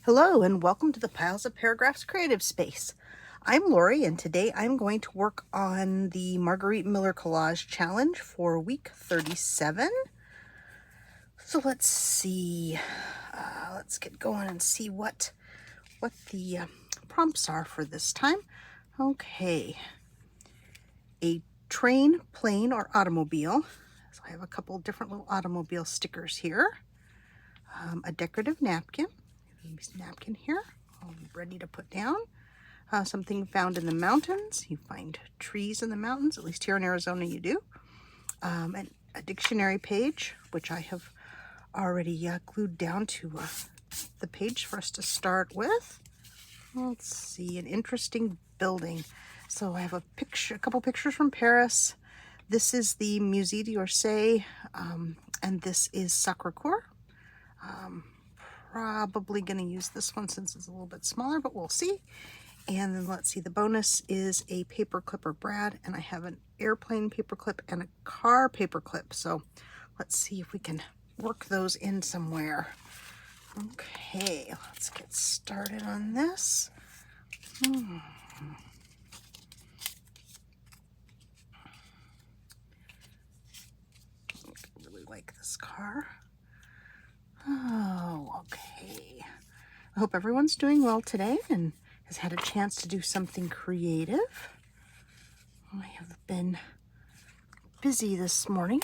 Hello and welcome to the Piles of Paragraphs creative space. I'm Lori and today I'm going to work on the Margarete Miller Collage Challenge for week 37. So let's see, let's get going and see what the prompts are for this time. Okay, a train, plane, or automobile. So I have a couple different little automobile stickers here. A decorative napkin. Napkin here, ready to put down. Something found in the mountains. You find trees in the mountains, at least here in Arizona you do. And a dictionary page, which I have already glued down to the page for us to start with. Let's see, an interesting building. So I have a couple pictures from Paris. This is the Musée d'Orsay, and this is Sacré-Cœur. Probably going to use this one since it's a little bit smaller, but we'll see. And then let's see, the bonus is a paper clip or brad, and I have an airplane paper clip and a car paper clip. So let's see if we can work those in somewhere. Okay, let's get started on this. I really like this car. Oh, okay. I hope everyone's doing well today and has had a chance to do something creative. I have been busy this morning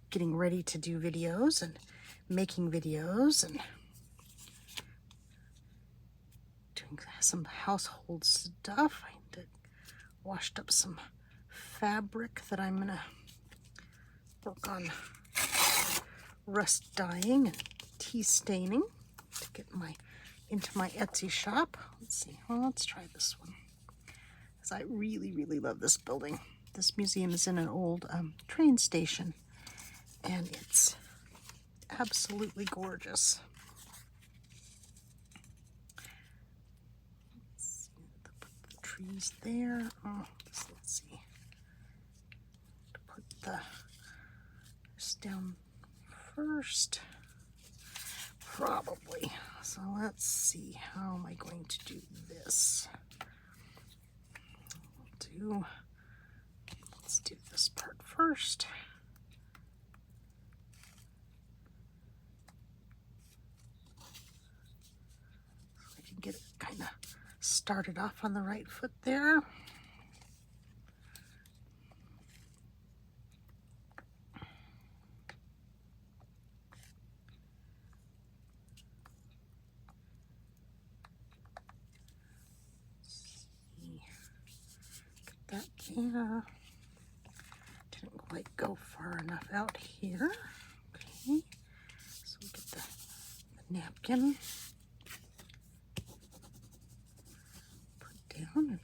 getting ready to do videos and making videos and doing some household stuff. I washed up some fabric that I'm gonna work on rust dyeing and tea staining to get into my Etsy shop. Let's see. Well, let's try this one, because I really love this building. This museum is in an old train station, and it's absolutely gorgeous. Let's see, put the trees there. Let's see. Put this down first, probably. So let's see, how am I going to do this? Let's do this part first. So I can get it kind of started off on the right foot there. That there. Didn't quite go far enough out here. Okay, so we get the napkin put down.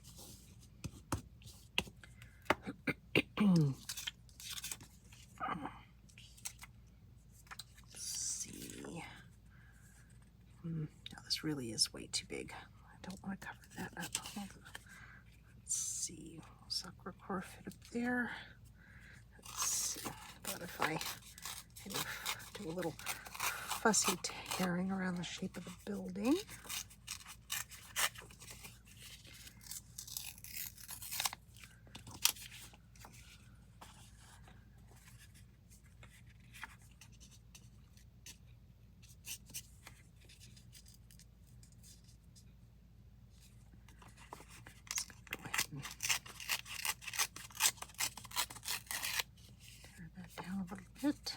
Let's see. Now this really is way too big. I don't want to cover that up. Let's see. Sacré-Cœur fit up there. Let's see. But if I do a little fussy tearing around the shape of the building. Tear that down a little bit.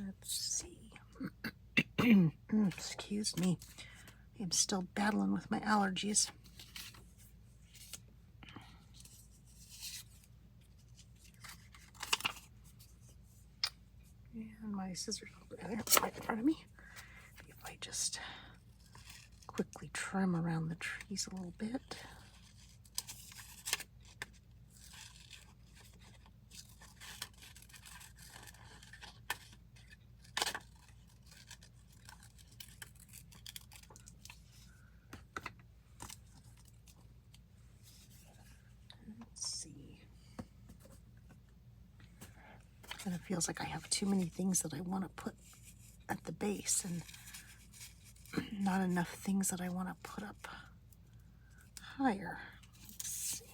Let's see. Excuse me. I'm still battling with my allergies. And my scissors right in front of me. If I just quickly trim around the trees a little bit. Let's see. Kind of feels like I have too many things that I want to put at the base and not enough things that I want to put up higher. Let's see.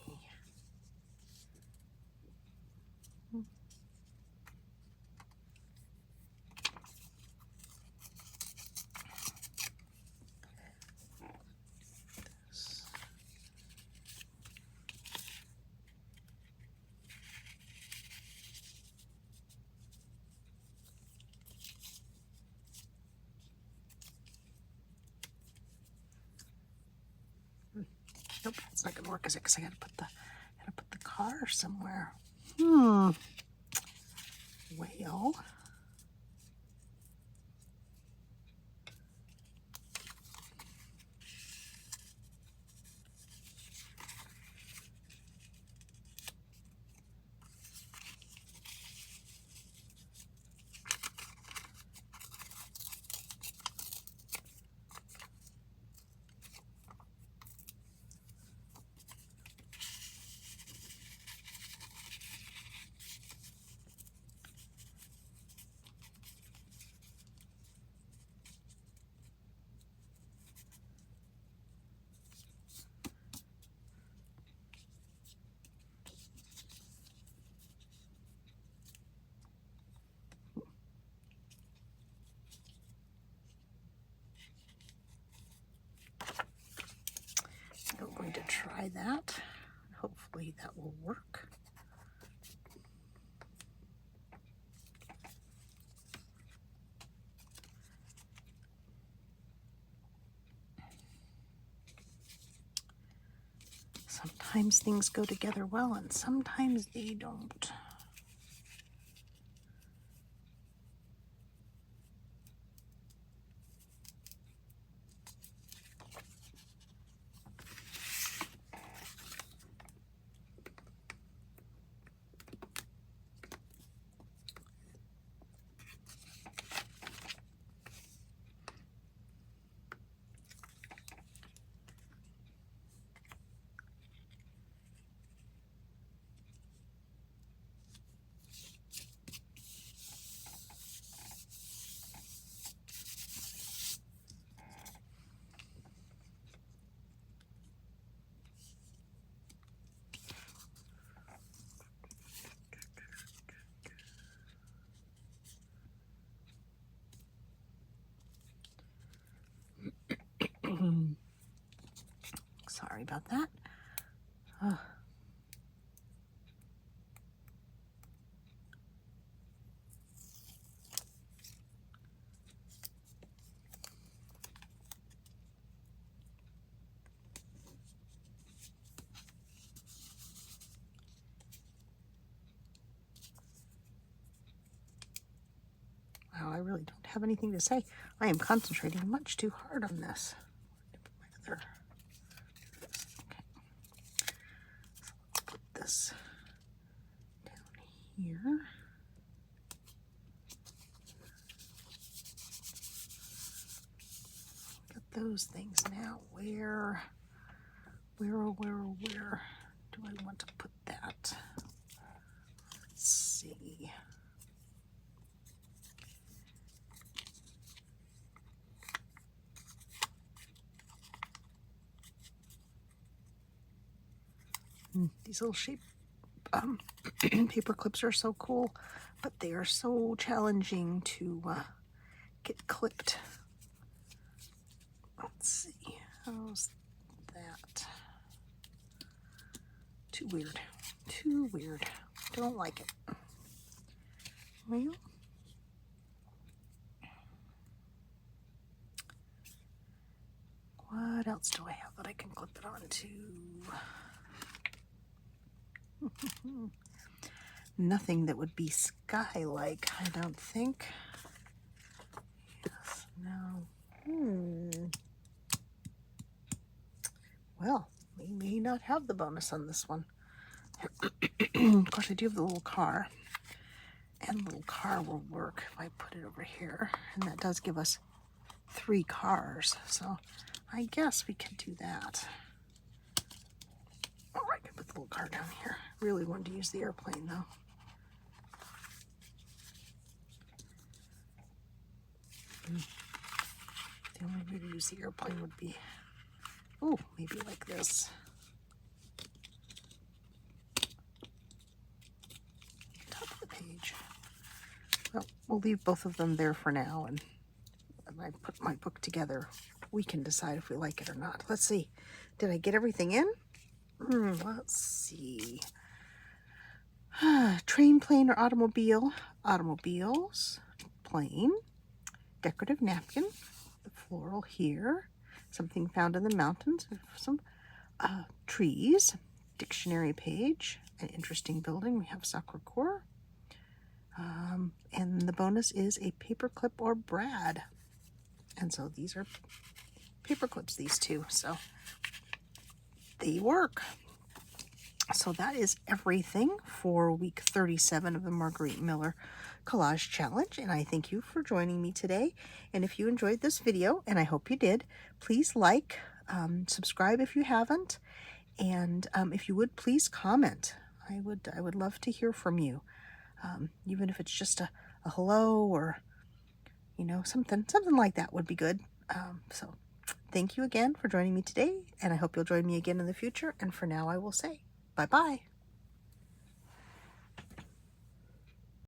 Nope, it's not gonna work, is it? Because I gotta put the car somewhere. Well, I'm going to try that. Hopefully that will work. Sometimes things go together well and sometimes they don't. Sorry about that. Wow, I really don't have anything to say. I am concentrating much too hard on this. Okay. So let's put this down here. Got those things now. Where do I want to put that? Let's see. These little shape paper clips are so cool, but they are so challenging to get clipped. Let's see, how's that? Too weird, too weird. Don't like it. Well, what else do I have that I can clip it onto? Nothing that would be sky-like, I don't think. Yes, no. Well, we may not have the bonus on this one. Of course, I do have the little car. And the little car will work if I put it over here. And that does give us 3 cars. So I guess we could do that. Or I could put the little car down here. Really wanted to use the airplane though. The only way to use the airplane would be, oh, maybe like this. Top of the page. Well, we'll leave both of them there for now, and when I put my book together, we can decide if we like it or not. Let's see. Did I get everything in? Let's see. Train, plane, or automobile. Automobiles, plane, decorative napkin, the floral here, something found in the mountains, some trees, dictionary page, an interesting building. We have sacre-coeur. And the bonus is a paperclip or brad. And so these are paper clips, these two. So they work. So that is everything for week 37 of the Margarete Miller Collage Challenge. And I thank you for joining me today. And if you enjoyed this video, and I hope you did, please like, subscribe if you haven't. And if you would, please comment. I would love to hear from you. Even if it's just a hello or, you know, something like that would be good. So thank you again for joining me today, and I hope you'll join me again in the future. And for now, I will say bye-bye.